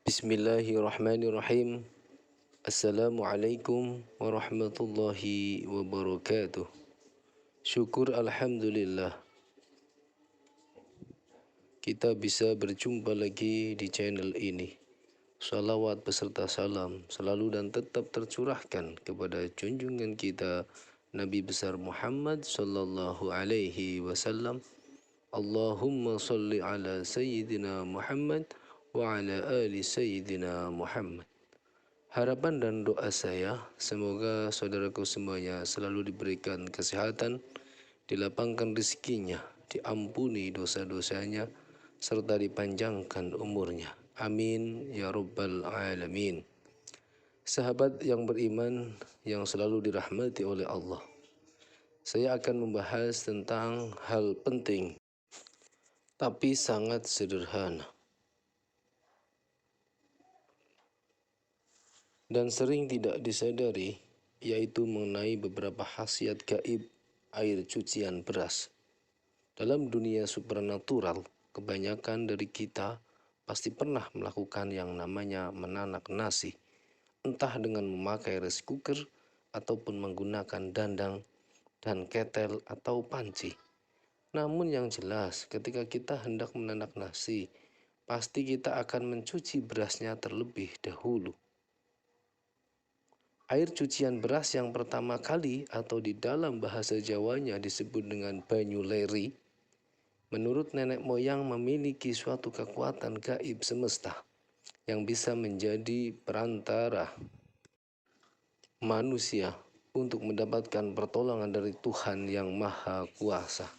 Bismillahirrahmanirrahim. Assalamualaikum warahmatullahi wabarakatuh. Syukur alhamdulillah kita bisa berjumpa lagi di channel ini. Salawat beserta salam selalu dan tetap tercurahkan kepada junjungan kita Nabi besar Muhammad sallallahu alaihi wasallam. Allahumma salli ala sayyidina Muhammad wa ala ali sayyidina Muhammad. Harapan dan doa saya, semoga saudaraku semuanya selalu diberikan kesehatan, dilapangkan rezekinya, diampuni dosa-dosanya, serta dipanjangkan umurnya. Amin ya rabbal alamin. Sahabat yang beriman yang selalu dirahmati oleh Allah, saya akan membahas tentang hal penting tapi sangat sederhana dan sering tidak disadari, yaitu mengenai beberapa khasiat gaib air cucian beras. Dalam dunia supranatural, kebanyakan dari kita pasti pernah melakukan yang namanya menanak nasi, entah dengan memakai rice cooker ataupun menggunakan dandang dan ketel atau panci. Namun yang jelas, ketika kita hendak menanak nasi, pasti kita akan mencuci berasnya terlebih dahulu. Air cucian beras yang pertama kali atau di dalam bahasa Jawanya disebut dengan banyu leri, menurut nenek moyang memiliki suatu kekuatan gaib semesta yang bisa menjadi perantara manusia untuk mendapatkan pertolongan dari Tuhan yang Maha Kuasa.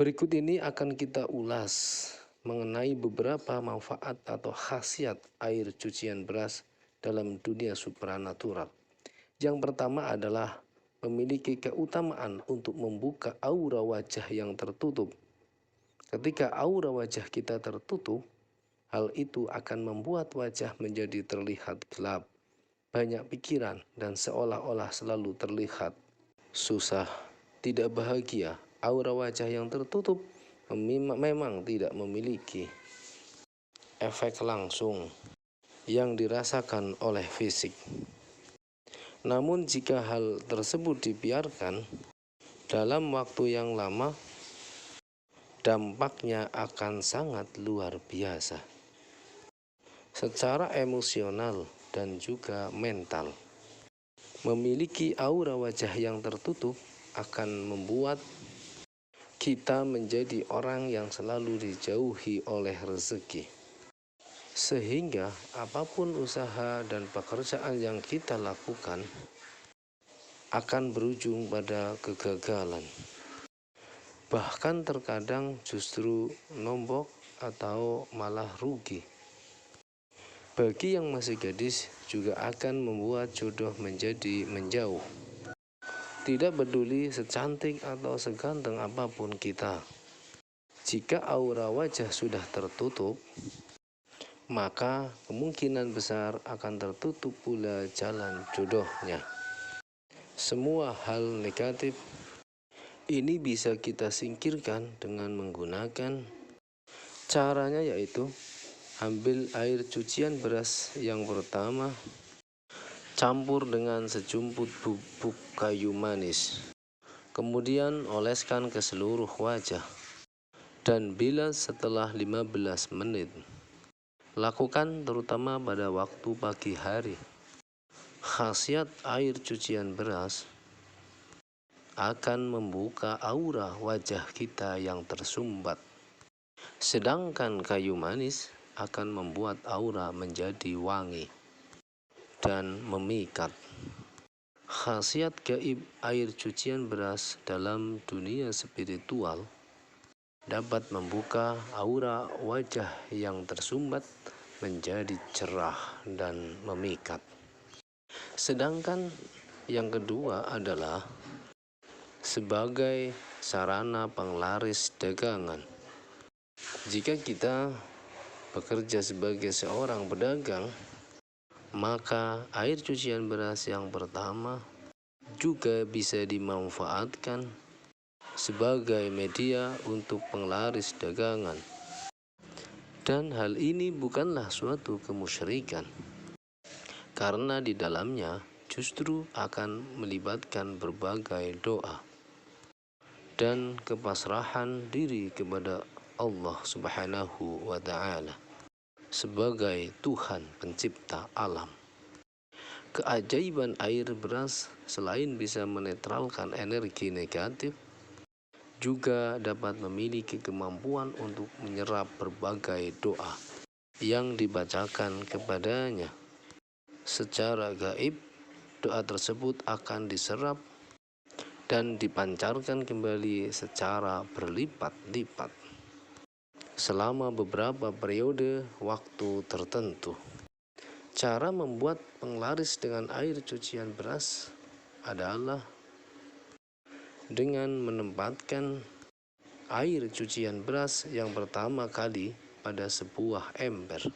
Berikut ini akan kita ulas mengenai beberapa manfaat atau khasiat air cucian beras dalam dunia supranatural. Yang pertama adalah memiliki keutamaan untuk membuka aura wajah yang tertutup. Ketika aura wajah kita tertutup, hal itu akan membuat wajah menjadi terlihat gelap, banyak pikiran, dan seolah-olah selalu terlihat susah, tidak bahagia. Aura wajah yang tertutup memang tidak memiliki efek langsung yang dirasakan oleh fisik. Namun jika hal tersebut dibiarkan dalam waktu yang lama, dampaknya akan sangat luar biasa secara emosional dan juga mental. Memiliki aura wajah yang tertutup akan membuat kita menjadi orang yang selalu dijauhi oleh rezeki, sehingga apapun usaha dan pekerjaan yang kita lakukan akan berujung pada kegagalan. Bahkan terkadang justru nombok atau malah rugi. Bagi yang masih gadis juga akan membuat jodoh menjadi menjauh. Tidak peduli secantik atau seganteng apapun kita, jika aura wajah sudah tertutup, maka kemungkinan besar akan tertutup pula jalan jodohnya. Semua hal negatif ini bisa kita singkirkan dengan menggunakan caranya, yaitu ambil air cucian beras yang pertama, campur dengan sejumput bubuk kayu manis, kemudian oleskan ke seluruh wajah, dan bila setelah 15 menit, lakukan terutama pada waktu pagi hari. Khasiat air cucian beras akan membuka aura wajah kita yang tersumbat, sedangkan kayu manis akan membuat aura menjadi wangi dan memikat. Khasiat gaib air cucian beras dalam dunia spiritual dapat membuka aura wajah yang tersumbat menjadi cerah dan memikat. Sedangkan yang kedua adalah sebagai sarana penglaris dagangan. Jika kita bekerja sebagai seorang pedagang, maka air cucian beras yang pertama juga bisa dimanfaatkan sebagai media untuk penglaris dagangan. Dan hal ini bukanlah suatu kemusyrikan, karena di dalamnya justru akan melibatkan berbagai doa dan kepasrahan diri kepada Allah Subhanahu wa Ta'ala sebagai Tuhan pencipta alam. Keajaiban air beras selain bisa menetralkan energi negatif, juga dapat memiliki kemampuan untuk menyerap berbagai doa yang dibacakan kepadanya. Secara gaib, doa tersebut akan diserap dan dipancarkan kembali secara berlipat-lipat selama beberapa periode waktu tertentu. Cara membuat penglaris dengan air cucian beras adalah dengan menempatkan air cucian beras yang pertama kali pada sebuah ember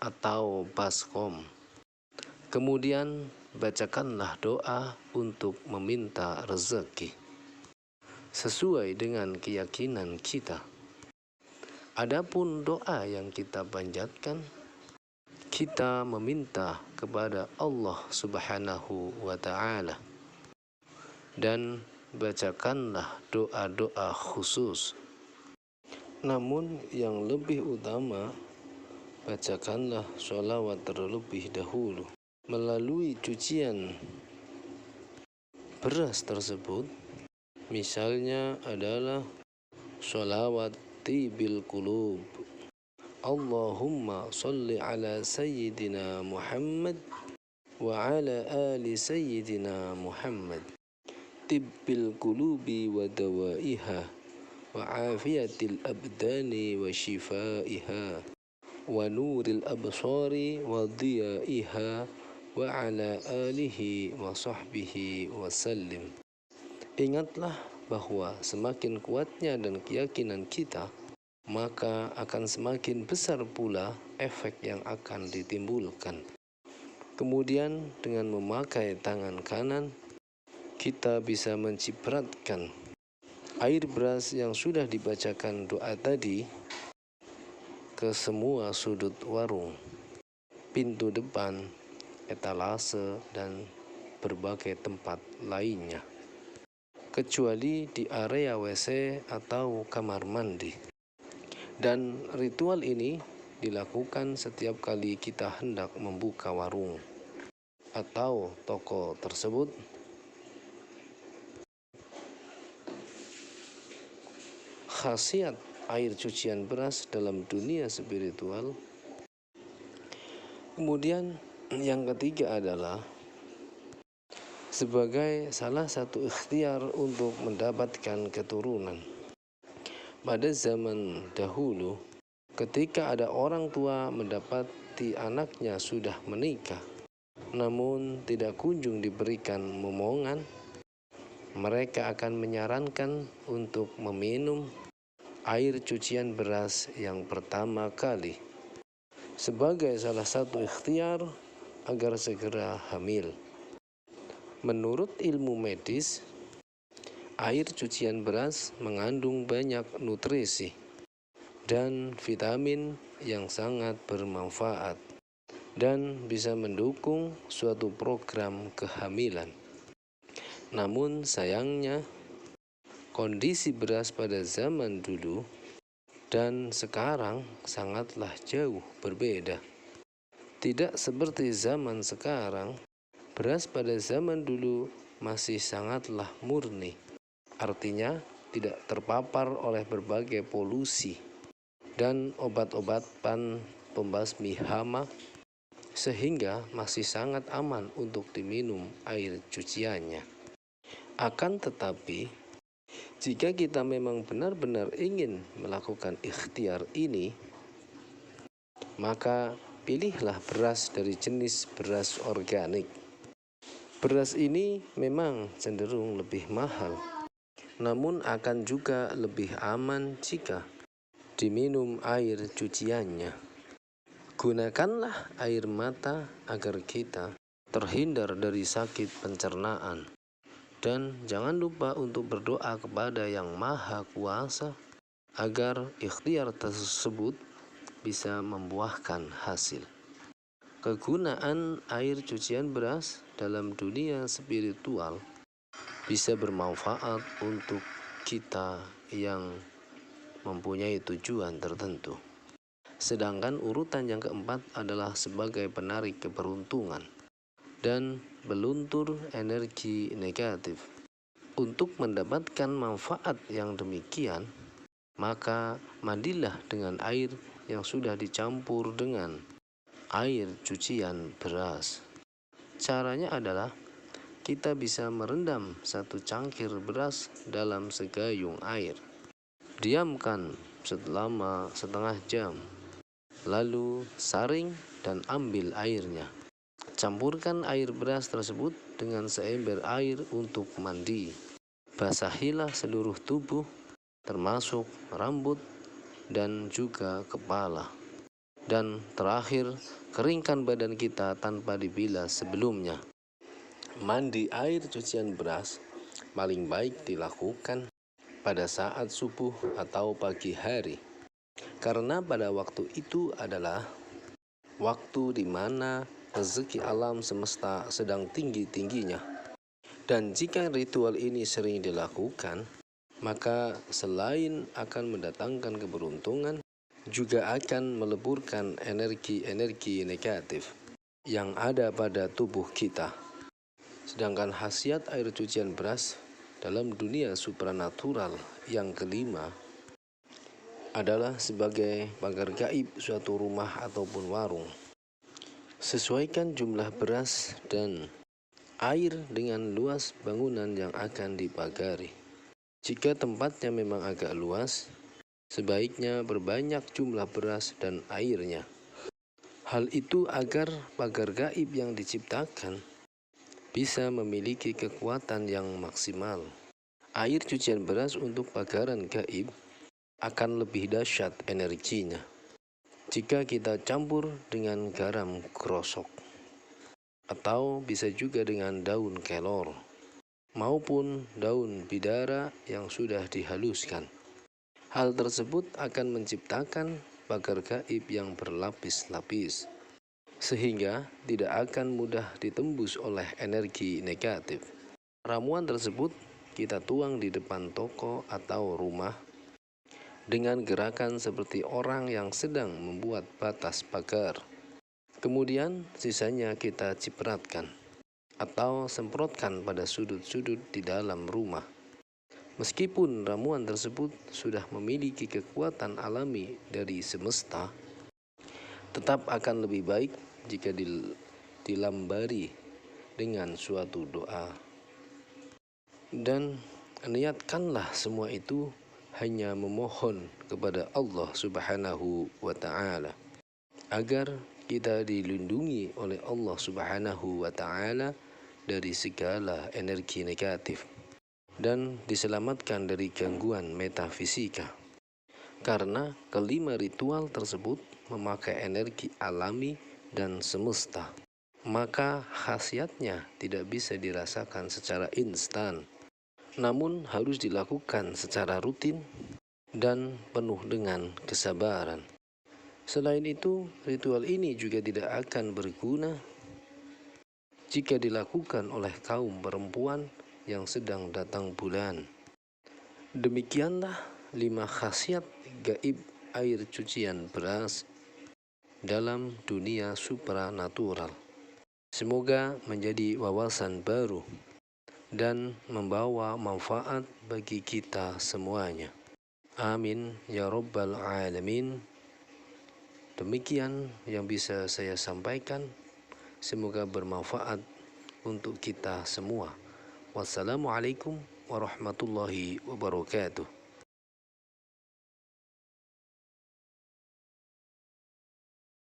atau baskom. Kemudian bacakanlah doa untuk meminta rezeki sesuai dengan keyakinan kita. Adapun doa yang kita panjatkan, kita meminta kepada Allah Subhanahu wa Ta'ala, dan bacakanlah doa-doa khusus. Namun yang lebih utama, bacakanlah sholawat terlebih dahulu. Melalui cucian beras tersebut, misalnya adalah sholawat tibil qulub, Allahumma salli ala sayyidina Muhammad wa ala ali sayyidina Muhammad, tibbil qulubi wa dawaiha wa afiyatil abdani wa shifaiha wa nuril absari wa diyaiha wa ala alihi wa sahbihi wa sallim. Ingatlah bahwa semakin kuatnya dan keyakinan kita, maka akan semakin besar pula efek yang akan ditimbulkan. Kemudian dengan memakai tangan kanan, kita bisa mencipratkan air beras yang sudah dibacakan doa tadi ke semua sudut warung, pintu depan, etalase, dan berbagai tempat lainnya, kecuali di area WC atau kamar mandi. Dan ritual ini dilakukan setiap kali kita hendak membuka warung atau toko tersebut. Khasiat air cucian beras dalam dunia spiritual. Kemudian yang ketiga adalah sebagai salah satu ikhtiar untuk mendapatkan keturunan. Pada zaman dahulu, ketika ada orang tua mendapati anaknya sudah menikah, namun tidak kunjung diberikan momongan, mereka akan menyarankan untuk meminum air cucian beras yang pertama kali sebagai salah satu ikhtiar agar segera hamil. Menurut ilmu medis, air cucian beras mengandung banyak nutrisi dan vitamin yang sangat bermanfaat dan bisa mendukung suatu program kehamilan. Namun sayangnya, kondisi beras pada zaman dulu dan sekarang sangatlah jauh berbeda. Tidak seperti zaman sekarang, beras pada zaman dulu masih sangatlah murni. Artinya tidak terpapar oleh berbagai polusi dan obat-obatan pembasmi hama, sehingga masih sangat aman untuk diminum air cuciannya. Akan tetapi, jika kita memang benar-benar ingin melakukan ikhtiar ini, maka pilihlah beras dari jenis beras organik. Beras ini memang cenderung lebih mahal, namun akan juga lebih aman jika diminum air cuciannya. Gunakanlah air mata agar kita terhindar dari sakit pencernaan. Dan jangan lupa untuk berdoa kepada Yang Maha Kuasa agar ikhtiar tersebut bisa membuahkan hasil. Kegunaan air cucian beras dalam dunia spiritual bisa bermanfaat untuk kita yang mempunyai tujuan tertentu. Sedangkan urutan yang keempat adalah sebagai penarik keberuntungan dan beluntur energi negatif. Untuk mendapatkan manfaat yang demikian, maka mandilah dengan air yang sudah dicampur dengan air cucian beras. Caranya adalah kita bisa merendam 1 cangkir beras dalam segayung air. Diamkan selama setengah jam, lalu saring dan ambil airnya. Campurkan air beras tersebut dengan seember air untuk mandi. Basahilah seluruh tubuh, termasuk rambut dan juga kepala. Dan terakhir, keringkan badan kita tanpa dibilas sebelumnya. Mandi air cucian beras paling baik dilakukan pada saat subuh atau pagi hari, karena pada waktu itu adalah waktu di mana rezeki alam semesta sedang tinggi-tingginya. Dan jika ritual ini sering dilakukan, maka selain akan mendatangkan keberuntungan, juga akan meleburkan energi-energi negatif yang ada pada tubuh kita. Sedangkan khasiat air cucian beras dalam dunia supranatural yang kelima adalah sebagai pagar gaib suatu rumah ataupun warung. Sesuaikan jumlah beras dan air dengan luas bangunan yang akan dipagari. Jika tempatnya memang agak luas, sebaiknya berbanyak jumlah beras dan airnya. Hal itu agar pagar gaib yang diciptakan bisa memiliki kekuatan yang maksimal. Air cucian beras untuk pagaran gaib akan lebih dahsyat energinya jika kita campur dengan garam krosok, atau bisa juga dengan daun kelor maupun daun bidara yang sudah dihaluskan. Hal tersebut akan menciptakan pagar gaib yang berlapis-lapis, sehingga tidak akan mudah ditembus oleh energi negatif. Ramuan tersebut kita tuang di depan toko atau rumah dengan gerakan seperti orang yang sedang membuat batas pagar. Kemudian sisanya kita cipratkan atau semprotkan pada sudut-sudut di dalam rumah. Meskipun ramuan tersebut sudah memiliki kekuatan alami dari semesta, tetap akan lebih baik jika dilambari dengan suatu doa. Dan niatkanlah semua itu hanya memohon kepada Allah Subhanahu wa Ta'ala agar kita dilindungi oleh Allah Subhanahu wa Ta'ala dari segala energi negatif dan diselamatkan dari gangguan metafisika. Karena kelima ritual tersebut memakai energi alami dan semesta, maka khasiatnya tidak bisa dirasakan secara instan, namun harus dilakukan secara rutin dan penuh dengan kesabaran. Selain itu, ritual ini juga tidak akan berguna jika dilakukan oleh kaum perempuan yang sedang datang bulan. Demikianlah 5 khasiat gaib air cucian beras dalam dunia supranatural. Semoga menjadi wawasan baru dan membawa manfaat bagi kita semuanya. Amin ya rabbal alamin. Demikian yang bisa saya sampaikan. Semoga bermanfaat untuk kita semua. Wassalamualaikum warahmatullahi wabarakatuh.